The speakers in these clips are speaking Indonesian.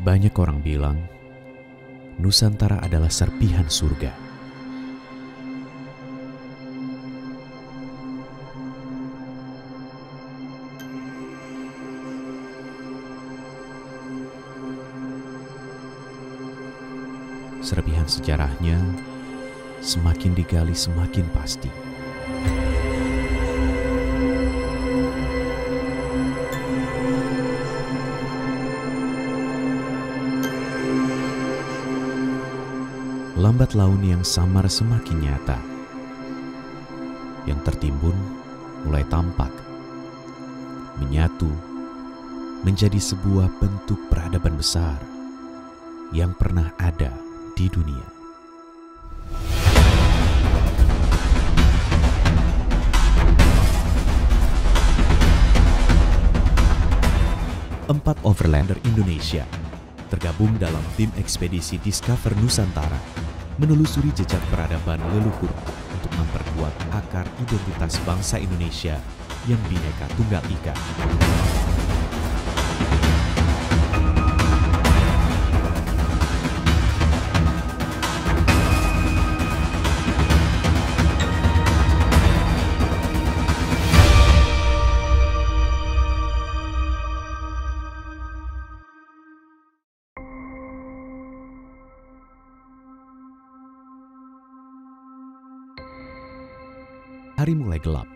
Banyak orang bilang Nusantara adalah serpihan surga. Serpihan sejarahnya semakin digali semakin pasti. Lambat laun yang samar semakin nyata. Yang tertimbun mulai tampak, menyatu, menjadi sebuah bentuk peradaban besar yang pernah ada di dunia. Empat overlander Indonesia tergabung dalam tim ekspedisi Discover Nusantara menelusuri jejak peradaban leluhur untuk memperkuat akar identitas bangsa Indonesia yang Bhinneka Tunggal Ika. Hari mulai gelap.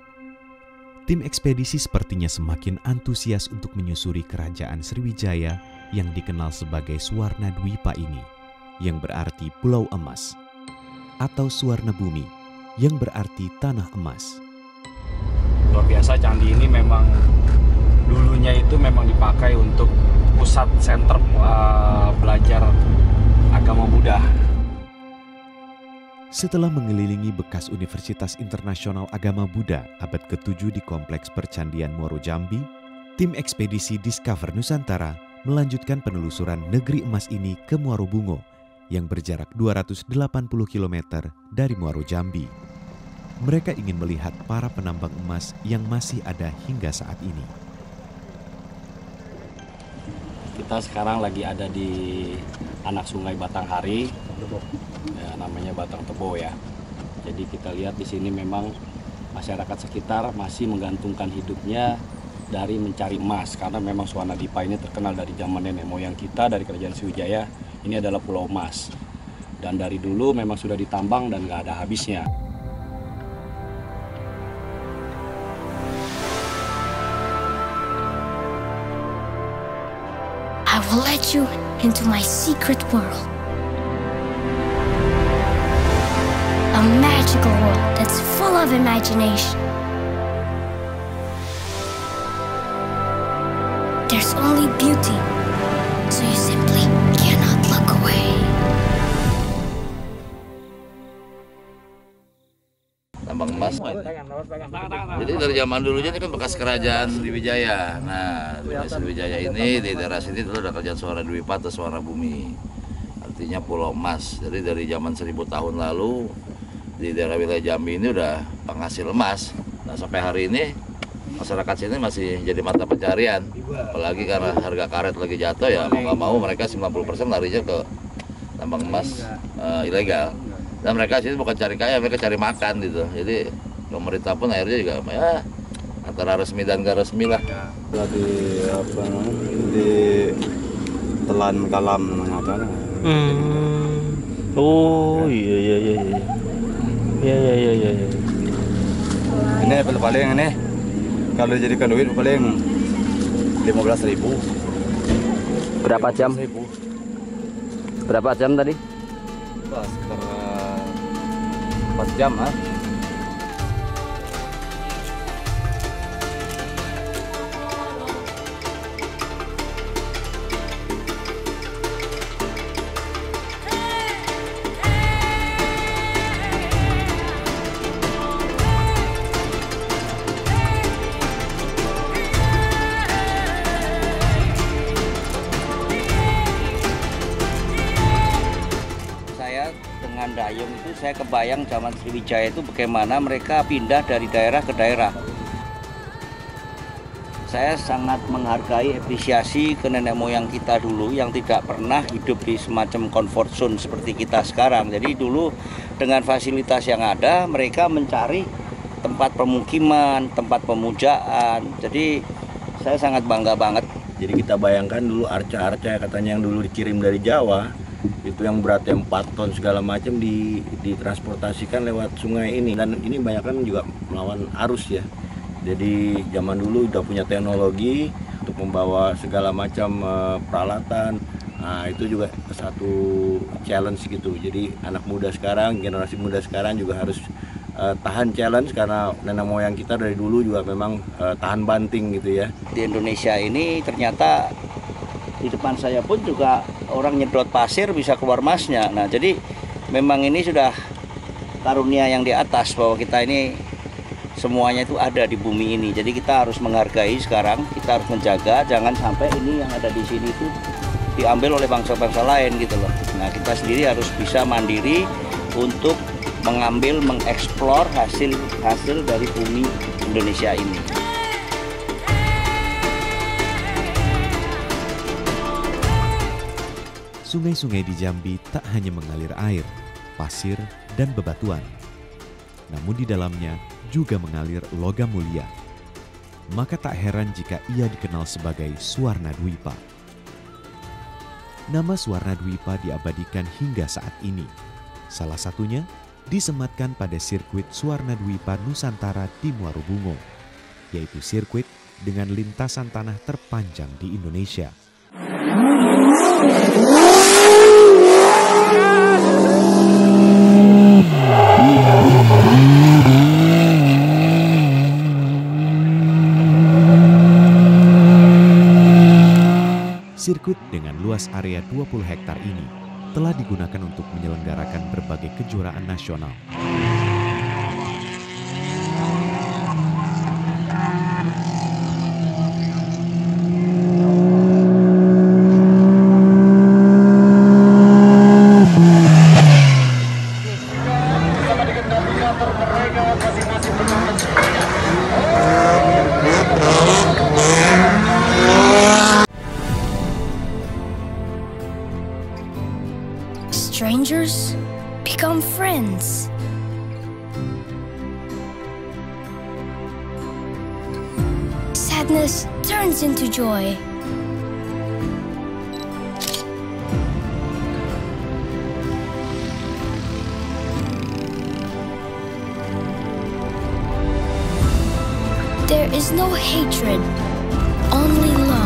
Tim ekspedisi sepertinya semakin antusias untuk menyusuri kerajaan Sriwijaya yang dikenal sebagai Suwarna Dwipa ini, yang berarti Pulau Emas, atau Suwarna Bumi, yang berarti Tanah Emas. Luar biasa, candi ini memang dulunya itu memang dipakai untuk pusat center belajar agama Buddha. Setelah mengelilingi bekas Universitas Internasional Agama Buddha abad ke-7 di Kompleks Percandian Muaro Jambi, tim ekspedisi Discover Nusantara melanjutkan penelusuran negeri emas ini ke Muaro Bungo yang berjarak 280 km dari Muaro Jambi. Mereka ingin melihat para penambang emas yang masih ada hingga saat ini. Kita sekarang lagi ada di anak sungai Batanghari, ya, namanya Batang Tebo ya. Jadi kita lihat di sini memang masyarakat sekitar masih menggantungkan hidupnya dari mencari emas, karena memang Suwarna Dwipa ini terkenal dari zaman nenek moyang kita, dari kerajaan Sriwijaya. Ini adalah pulau emas, dan dari dulu memang sudah ditambang dan nggak ada habisnya. I will let you into my secret world. A magical world that's full of imagination. There's only beauty, so you simply cannot look away. Tambang emas. Jadi dari zaman dulunya ini kan bekas kerajaan Sriwijaya. Nah, dari Sriwijaya ini di daerah sini dulu ada kerajaan Suwarna Dwipa atau Suwarna Bumi. Artinya pulau emas. Jadi dari zaman 1000 tahun lalu di daerah wilayah Jambi ini udah penghasil emas. Nah, sampai hari ini masyarakat sini masih jadi mata pencarian. Apalagi karena harga karet lagi jatuh, ya mau nggak mau mereka 90% larinya ke tambang emas ilegal. Dan mereka sini bukan cari kaya, mereka cari makan gitu. Jadi pemerintah pun akhirnya juga ya antara resmi dan nggak resmi lah. Di apa di telan kalam apa? Oh iya. Ini paling ini kalau dijadikan duit paling 15.000. Berapa jam? 15.000. Berapa jam tadi? Sekitar 4 jam ah. Dengan dayung itu saya kebayang zaman Sriwijaya itu bagaimana mereka pindah dari daerah ke daerah. Saya sangat menghargai apresiasi ke nenek moyang kita dulu yang tidak pernah hidup di semacam comfort zone seperti kita sekarang. Jadi dulu dengan fasilitas yang ada, mereka mencari tempat pemukiman, tempat pemujaan. Jadi saya sangat bangga banget. Jadi kita bayangkan dulu arca-arca katanya yang dulu dikirim dari Jawa, itu yang beratnya 4 ton segala macam ditransportasikan lewat sungai ini. Dan ini banyak kan juga melawan arus ya. Jadi zaman dulu udah punya teknologi untuk membawa segala macam peralatan. Nah, itu juga satu challenge gitu. Jadi anak muda sekarang, generasi muda sekarang juga harus tahan challenge karena nenek moyang kita dari dulu juga memang tahan banting gitu ya. Di Indonesia ini ternyata di depan saya pun juga orang nyedot pasir bisa keluar emasnya. Nah, jadi memang ini sudah karunia yang di atas bahwa kita ini semuanya itu ada di bumi ini. Jadi kita harus menghargai sekarang, kita harus menjaga jangan sampai ini yang ada di sini itu diambil oleh bangsa-bangsa lain gitu loh. Nah, kita sendiri harus bisa mandiri untuk mengambil, mengeksplor hasil dari bumi Indonesia ini. Sungai-sungai di Jambi tak hanya mengalir air, pasir, dan bebatuan. Namun di dalamnya juga mengalir logam mulia. Maka tak heran jika ia dikenal sebagai Suwarna Dwipa. Nama Suwarna Dwipa diabadikan hingga saat ini. Salah satunya disematkan pada sirkuit Suwarna Dwipa Nusantara di Muarubungo, yaitu sirkuit dengan lintasan tanah terpanjang di Indonesia. Sirkuit dengan luas area 20 hektar ini telah digunakan untuk menyelenggarakan berbagai kejuaraan nasional. Strangers become friends. Sadness turns into joy. There is no hatred, only love.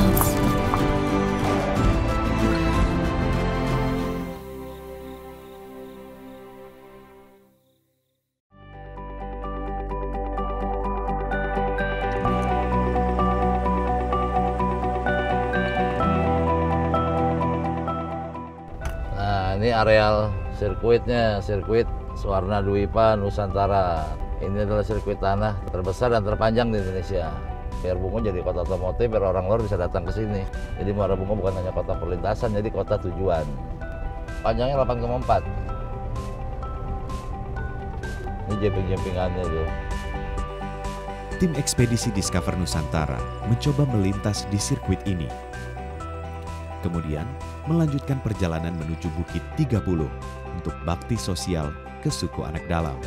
Ini areal sirkuitnya, sirkuit Suwarna Dwipa Nusantara. Ini adalah sirkuit tanah terbesar dan terpanjang di Indonesia. Biar Bungo jadi kota otomotif, biar orang luar bisa datang ke sini. Jadi Muara Bungo bukan hanya kota perlintasan, jadi kota tujuan. Panjangnya 8,4. Ini jemping-jempingannya tuh. Tim ekspedisi Discover Nusantara mencoba melintas di sirkuit ini. Kemudian melanjutkan perjalanan menuju Bukit 30 untuk bakti sosial ke suku Anak Dalam.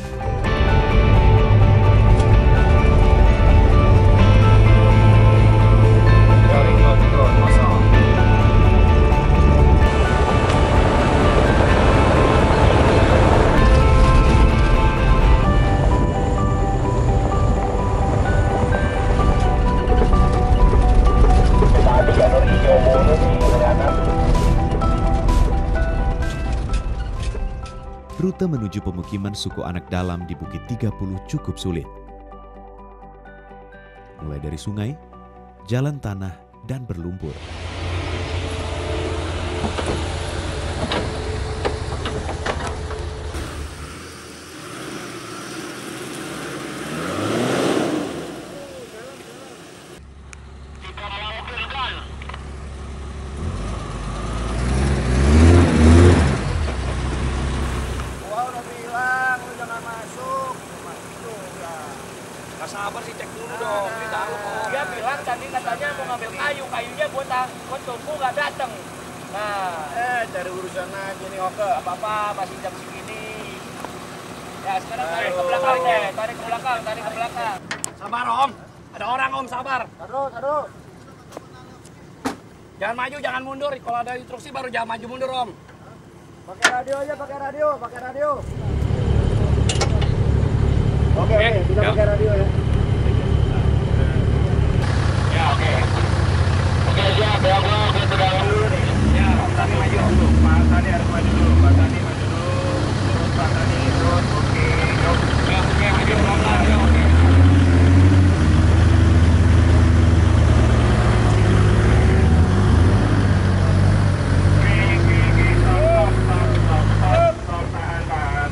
Rute menuju pemukiman suku Anak Dalam di Bukit 30 cukup sulit. Mulai dari sungai, jalan tanah, dan berlumpur. Sabar sih, cek dulu dong. Dia bilang tadi katanya ngambil kayunya gue tunggu nggak dateng. Nah, cari urusan aja nih Oke. apa-apa masih jam segini. Ya sekarang tarik ke belakang deh, tarik ke belakang. Sabar Om, ada orang Om, sabar. Taruh. Jangan maju, jangan mundur. Kalau ada instruksi baru jangan maju mundur Om. Pakai radio aja, pakai radio. Oke, kita ya. pakai radio ya. Ya oke. Oke siap, ya gua ke dalam dulu nih. Ya, Pak Tani maju dulu. Pak Tani harus maju dulu. Terus Pak Tani terus. Oke, maju pelan-pelan ya, oke. Stop, tahan.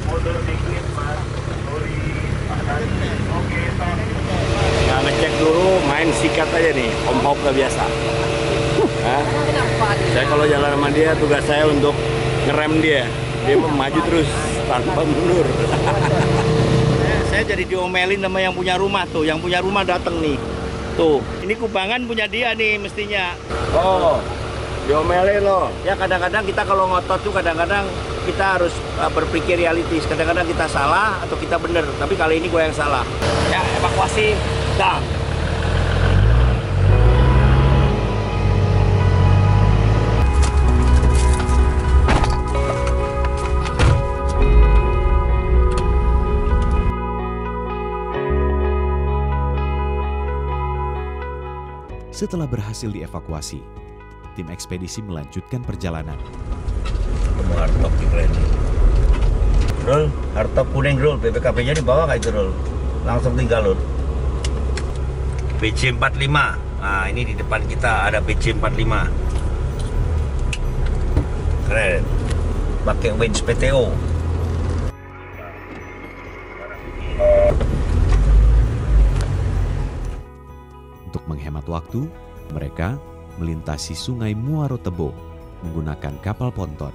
Mundur dikit, Mas. Sorry, Pak Tani. Oke, stop. Nah, ngecek dulu, main sikat aja nih, Om Hop gak biasa. Hah? Saya kalau jalan sama dia, tugas saya untuk ngerem dia. Dia maju terus, tanpa mundur. Saya jadi diomelin sama yang punya rumah tuh. Yang punya rumah dateng nih. Tuh, ini kubangan punya dia nih mestinya. Oh, diomelin loh. Ya kadang-kadang kita kalau ngotot tuh kadang-kadang kita harus berpikir realistis. Kadang-kadang kita salah atau kita bener. Tapi kali ini gue yang salah. Ya, evakuasi. Dah. Setelah berhasil dievakuasi, tim ekspedisi melanjutkan perjalanan. Ketemu hardtop di keren. Rul, hardtop kuning Rul, BPKB-nya dibawa nggak itu Rul? Langsung tinggal Rul. BC45. Nah, ini di depan kita ada BC45. Keren. Pakai winch PTO. Untuk menghemat waktu, mereka melintasi Sungai Muaro Tebo menggunakan kapal ponton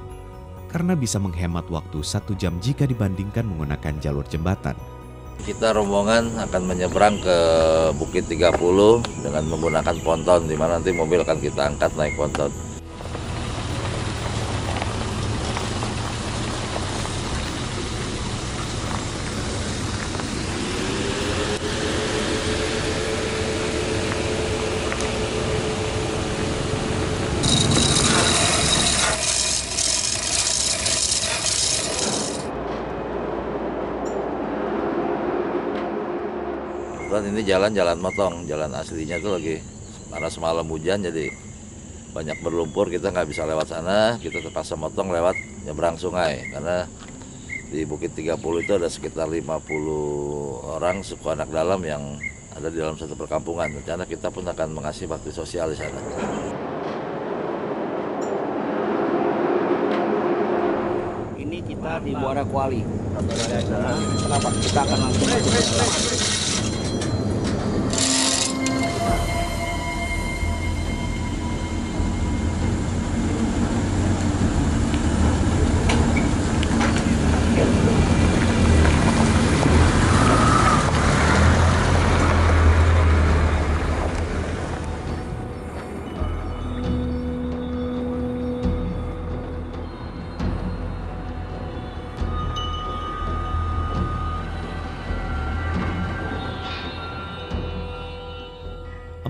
karena bisa menghemat waktu 1 jam jika dibandingkan menggunakan jalur jembatan. Kita rombongan akan menyeberang ke Bukit 30 dengan menggunakan ponton, di mana nanti mobil akan kita angkat naik ponton. Ini jalan motong, jalan aslinya tuh lagi karena semalam hujan jadi banyak berlumpur, kita nggak bisa lewat sana, kita terpaksa motong lewat nyebrang sungai karena di Bukit 30 itu ada sekitar 50 orang suku anak dalam yang ada di dalam satu perkampungan. Rencana kita pun akan mengasih bakti sosial di sana. Ini kita di Muara Kuali. Kenapa? Kita akan langsung masuk ke dalam.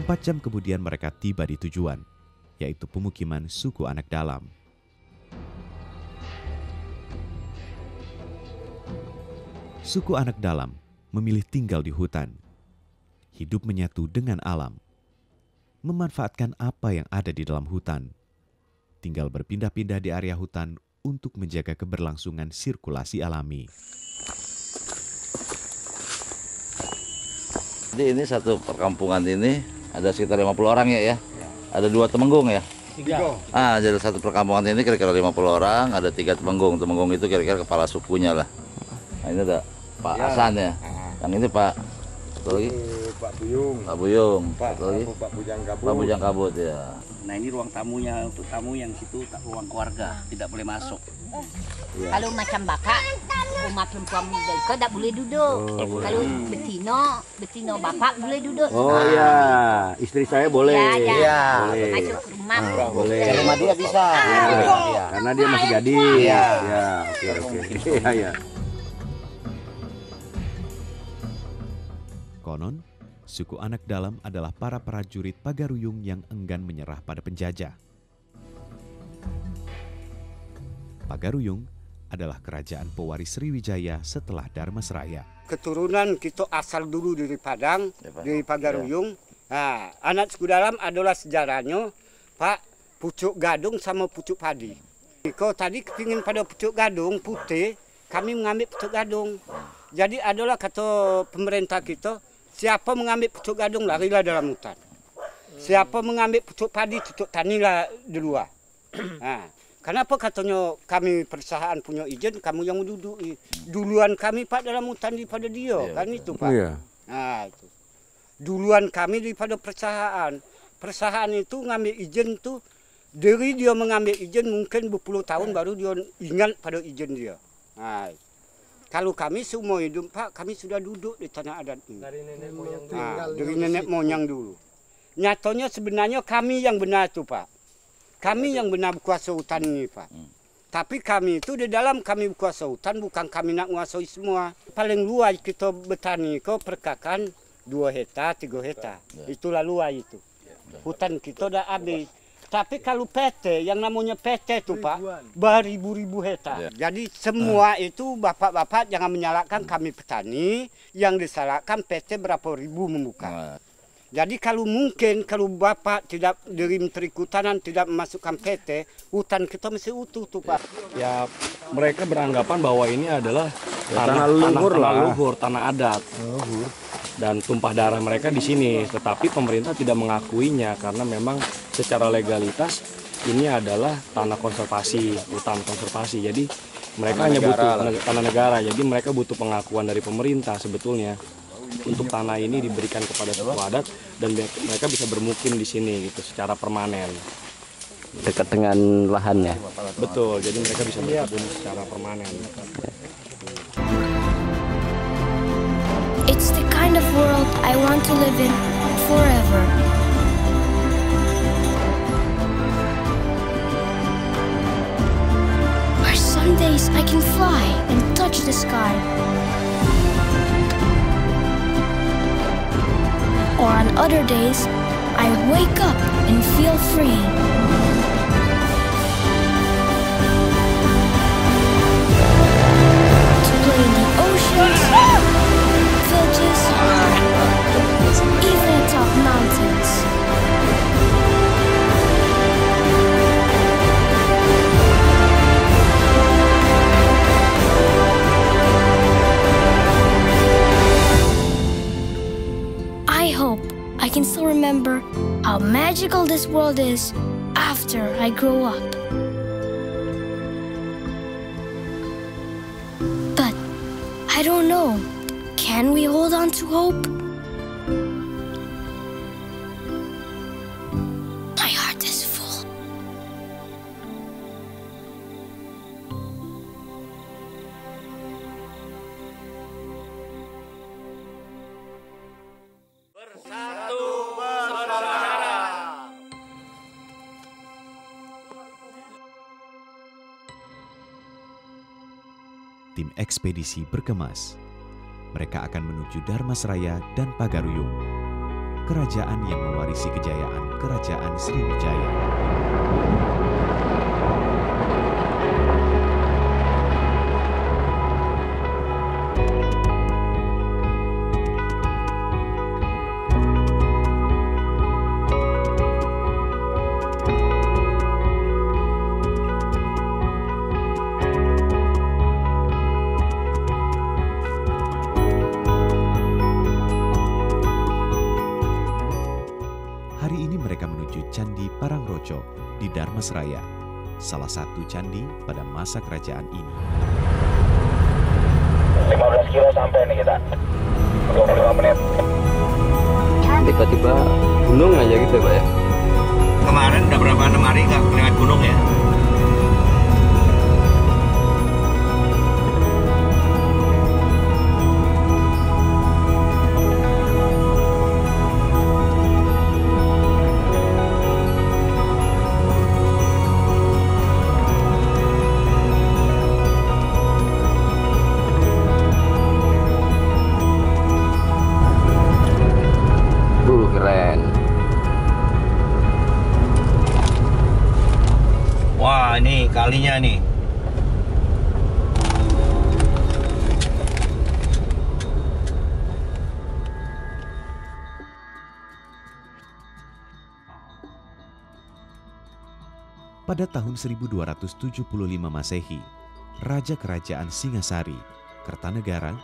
Empat jam kemudian mereka tiba di tujuan, yaitu pemukiman suku anak dalam. Suku anak dalam memilih tinggal di hutan, hidup menyatu dengan alam, memanfaatkan apa yang ada di dalam hutan, tinggal berpindah-pindah di area hutan untuk menjaga keberlangsungan sirkulasi alami. Jadi ini satu perkampungan ini ada sekitar 50 orang ya. Ada 2 temenggung ya. 3. Jadi satu perkampungan ini kira-kira 50 orang, ada 3 temenggung. Temenggung itu kira-kira kepala sukunya lah. Nah ini ada Pak Hasan ya. Yang ini Pak. Satu lagi. Pak Buyung. Pak Buyung. Pak Bujang Kabut ya. Nah ini ruang tamunya, untuk tamu yang situ ruang keluarga, tidak boleh masuk. Ya. Kalau macam bapak, rumah perempuan muda kau tak boleh duduk. Kalau betina bapak boleh duduk. Oh iya, istri saya boleh. Ya. Boleh. Masuk ke rumah. Boleh. Ke rumah dia bisa. Ya. Karena dia masih gadis. Iya. Ya, oke. Iya. Konon, suku anak dalam adalah para prajurit Pagaruyung yang enggan menyerah pada penjajah. Pagaruyung adalah kerajaan pewaris Sriwijaya setelah Dharmasraya. Keturunan kita asal dulu dari Padang, dari Pagaruyung. Nah, anak suku dalam adalah sejarahnya Pak pucuk gadung sama pucuk padi. Kalau tadi kepingin pada pucuk gadung putih, kami mengambil pucuk gadung. Jadi adalah kata pemerintah kita, siapa mengambil pucuk gadung larilah dalam hutan. Siapa mengambil pucuk padi, tutup tanilah di luar. Nah, kenapa katanya kami perusahaan punya izin, kamu yang duduk duluan kami Pak dalam hutan daripada dia, kan itu Pak. Nah itu. Duluan kami daripada perusahaan. Perusahaan itu ngambil izin tuh, dari dia mengambil izin mungkin berpuluh tahun baru dia ingat pada izin dia. Nah, kalau kami seumur hidup Pak, kami sudah duduk di tanah adat ini. Dari nenek moyang dulu. Nah, dari nenek moyang dulu. Nyatanya sebenarnya kami yang benar tuh Pak. Kami yang benar berkuasa hutan ini Pak. Tapi kami itu di dalam kami berkuasa hutan bukan kami nak menguasai semua. Paling luas kita bertani kau perkakan 2 hektar, 3 hektar. Itulah luas itu. Hutan kita dah habis. Tapi kalau PT, yang namanya PT itu Pak, beribu-ribu hektar. Jadi semua itu bapak-bapak jangan menyalahkan kami petani, yang disalahkan PT berapa ribu membuka. Jadi kalau mungkin kalau Bapak tidak dari Menteri Kehutanan tidak memasukkan PT, hutan kita masih utuh tuh Pak. Ya mereka beranggapan bahwa ini adalah tanah leluhur, tanah adat. Dan tumpah darah mereka di sini, tetapi pemerintah tidak mengakuinya karena memang secara legalitas ini adalah tanah konservasi, hutan konservasi. Jadi mereka hanya butuh tanah negara, jadi mereka butuh pengakuan dari pemerintah sebetulnya. Untuk tanah ini diberikan kepada suku adat dan mereka bisa bermukim di sini gitu secara permanen. Dekat dengan lahannya. Betul, jadi mereka bisa berkebun secara permanen. It's the kind of world I want to live in forever. Where some days I can fly and touch the sky. Or on other days, I wake up and feel free. To play in the oceans, villages, even atop mountains. I hope I can still remember how magical this world is after I grow up. But I don't know, can we hold on to hope? My heart is full. Tim ekspedisi berkemas. Mereka akan menuju Dharmasraya dan Pagaruyung, kerajaan yang mewarisi kejayaan Kerajaan Sriwijaya. Candi Parangroco di Dharmasraya, salah satu candi pada masa kerajaan ini. 15 kilo sampai nih kita, 25 menit. tiba-tiba gunung aja gitu Pak ya. Kemarin udah berapa 6 hari nggak lewat gunung ya? Keren. Wah, ini kalinya nih. Pada tahun 1275 Masehi, Raja Kerajaan Singasari, Kertanegara,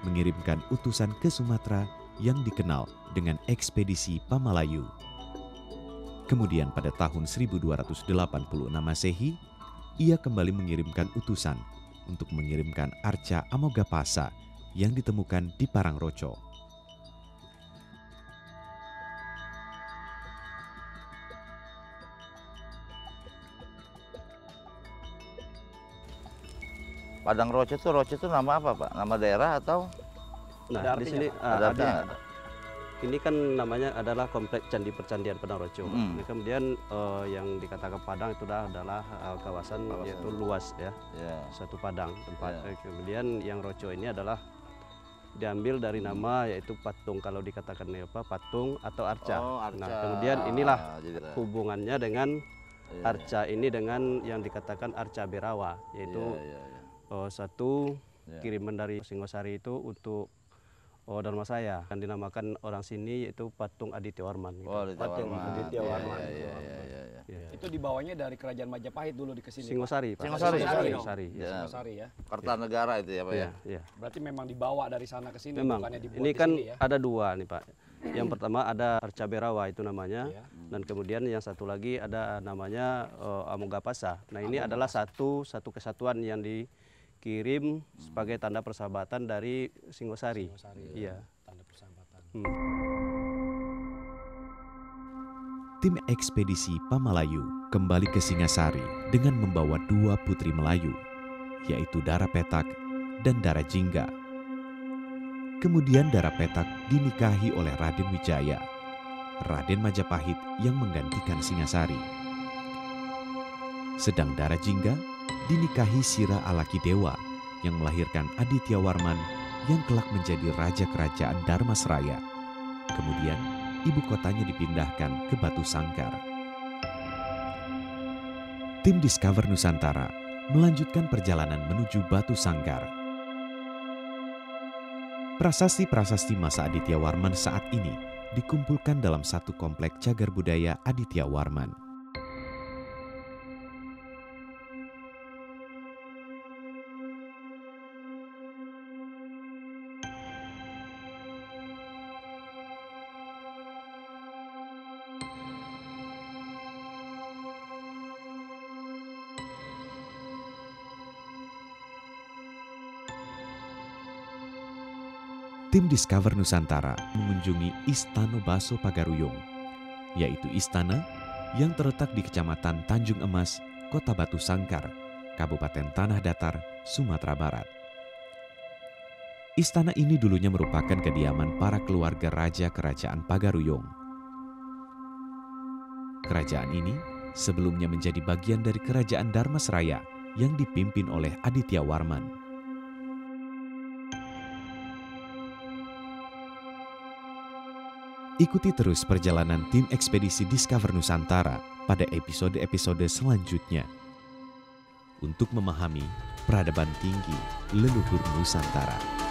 mengirimkan utusan ke Sumatera yang dikenal dengan ekspedisi Pamalayu. Kemudian pada tahun 1286 Masehi, ia kembali mengirimkan utusan untuk mengirimkan arca Amogapasa yang ditemukan di Parangroco. Padang Roce itu nama apa Pak? Nama daerah atau? Nah, di sini ada. Ini kan namanya adalah kompleks Candi Percandian Padang Roco. Kemudian yang dikatakan Padang itu adalah kawasan yaitu luas ya, satu Padang tempat. Kemudian yang Roco ini adalah diambil dari nama yaitu patung, kalau dikatakan apa, patung atau arca. Arca. Nah, kemudian inilah hubungannya dengan arca ini dengan yang dikatakan arca Berawa, yaitu satu kiriman dari Singosari itu untuk Dharmasaya, yang dinamakan orang sini yaitu patung Aditya Warman. Gitu. Patung Aditya Warman. Itu dibawanya dari Kerajaan Majapahit dulu di kesini. Singosari, Pak. Singosari ya. Kertanegara itu ya Pak ya. Berarti memang dibawa dari sana ke sini, memang. Bukannya dibuat ini kan di sini, ya? Ada dua nih Pak. Yang pertama ada arca Berawa itu namanya, dan kemudian yang satu lagi ada namanya Amogapasa. Nah ini adalah satu kesatuan yang dikirim sebagai tanda persahabatan dari Singosari. Iya. Tanda persahabatan. Tim ekspedisi Pamalayu kembali ke Singasari dengan membawa 2 putri Melayu, yaitu Dara Petak dan Dara Jingga. Kemudian Dara Petak dinikahi oleh Raden Wijaya, Raden Majapahit yang menggantikan Singasari. Sedang Dara Jingga dinikahi Sira Alaki Dewa yang melahirkan Aditya Warman yang kelak menjadi Raja Kerajaan Dharmasraya. Kemudian ibu kotanya dipindahkan ke Batu Sangkar. Tim Discover Nusantara melanjutkan perjalanan menuju Batu Sangkar. Prasasti-prasasti masa Aditya Warman saat ini dikumpulkan dalam satu komplek cagar budaya Aditya Warman. Tim Discover Nusantara mengunjungi Istana Baso Pagaruyung, yaitu istana yang terletak di Kecamatan Tanjung Emas, Kota Batu Sangkar, Kabupaten Tanah Datar, Sumatera Barat. Istana ini dulunya merupakan kediaman para keluarga Raja Kerajaan Pagaruyung. Kerajaan ini sebelumnya menjadi bagian dari Kerajaan Dharmasraya yang dipimpin oleh Aditya Warman. Ikuti terus perjalanan tim ekspedisi Discover Nusantara pada episode-episode selanjutnya untuk memahami peradaban tinggi leluhur Nusantara.